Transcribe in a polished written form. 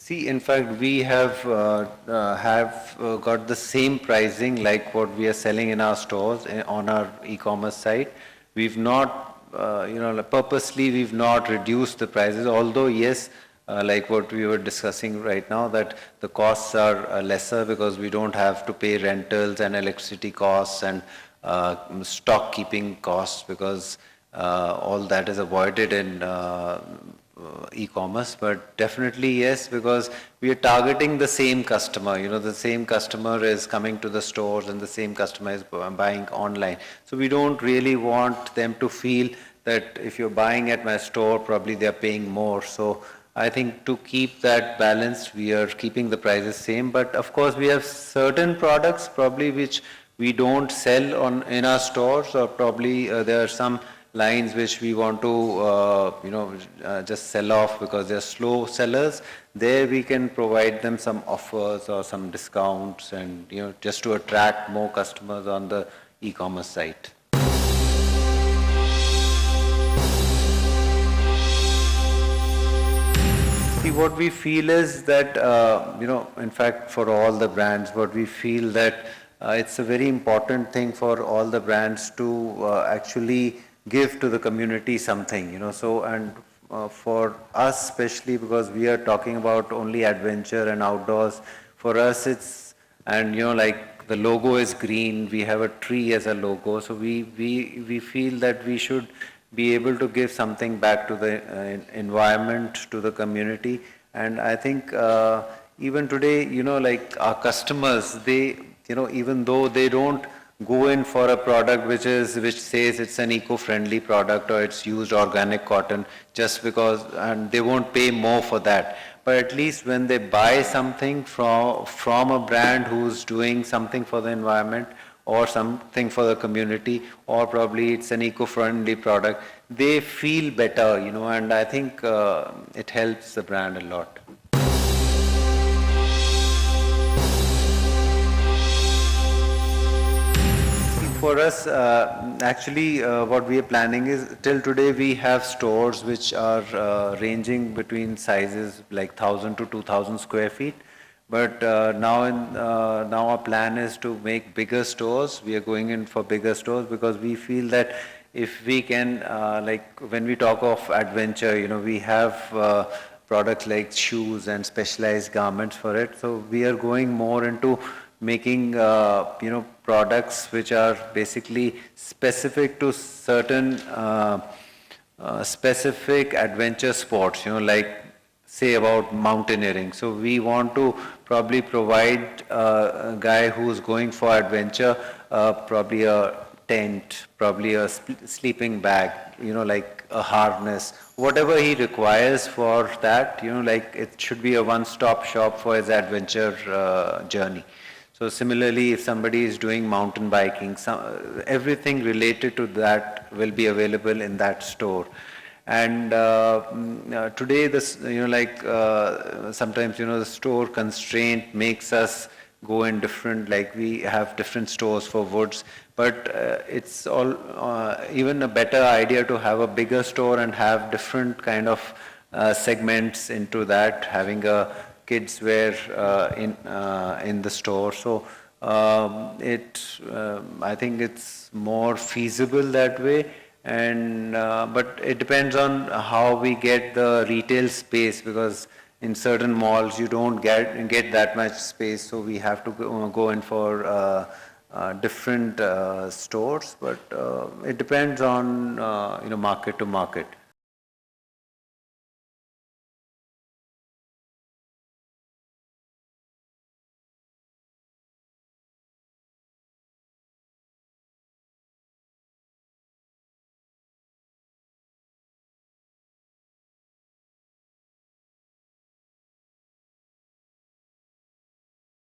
See, in fact, we have got the same pricing like what we are selling in our stores on our e-commerce site. We've not, like, purposely we've not reduced the prices. Although yes, like what we were discussing right now, that the costs are lesser because we don't have to pay rentals and electricity costs and stock keeping costs, because all that is avoided in e-commerce. But definitely yes, because we are targeting the same customer. The same customer is coming to the stores and the same customer is buying online. So we don't really want them to feel that if you're buying at my store, probably they're paying more. So I think to keep that balanced, we are keeping the prices same. But of course, we have certain products probably which we don't sell in our stores, or probably there are some lines which we want to just sell off because they're slow sellers. There we can provide them some offers or some discounts, and just to attract more customers on the e-commerce site. See, what we feel is that in fact, for all the brands, what we feel that it's a very important thing for all the brands to actually give to the community something, so, and for us especially, because we are talking about only adventure and outdoors, for us it's, and like the logo is green, we have a tree as a logo, so we feel that we should be able to give something back to the environment, to the community. And I think even today, like our customers, they, even though they don't go in for a product which says it's an eco-friendly product or it's used organic cotton, just because, and they won't pay more for that. But at least when they buy something from a brand who's doing something for the environment or something for the community, or probably it's an eco-friendly product, they feel better, and I think it helps the brand a lot. For us, actually, what we are planning is, till today we have stores which are ranging between sizes like 1,000 to 2,000 square feet. But now our plan is to make bigger stores. We are going in for bigger stores because we feel that if we can, like when we talk of adventure, we have products like shoes and specialized garments for it. So we are going more into making products which are basically specific to certain specific adventure sports, like say about mountaineering. So we want to probably provide a guy who's going for adventure probably a tent, probably a sleeping bag, like a harness, whatever he requires for that, like it should be a one-stop shop for his adventure journey. So similarly, if somebody is doing mountain biking, everything related to that will be available in that store. And today, this, sometimes, the store constraint makes us go in different, like we have different stores for woods, but it's all even a better idea to have a bigger store and have different kind of segments into that, having a kids wear in the store. So I think it's more feasible that way. And but it depends on how we get the retail space, because in certain malls you don't get that much space, so we have to go in for different stores. But it depends on market to market.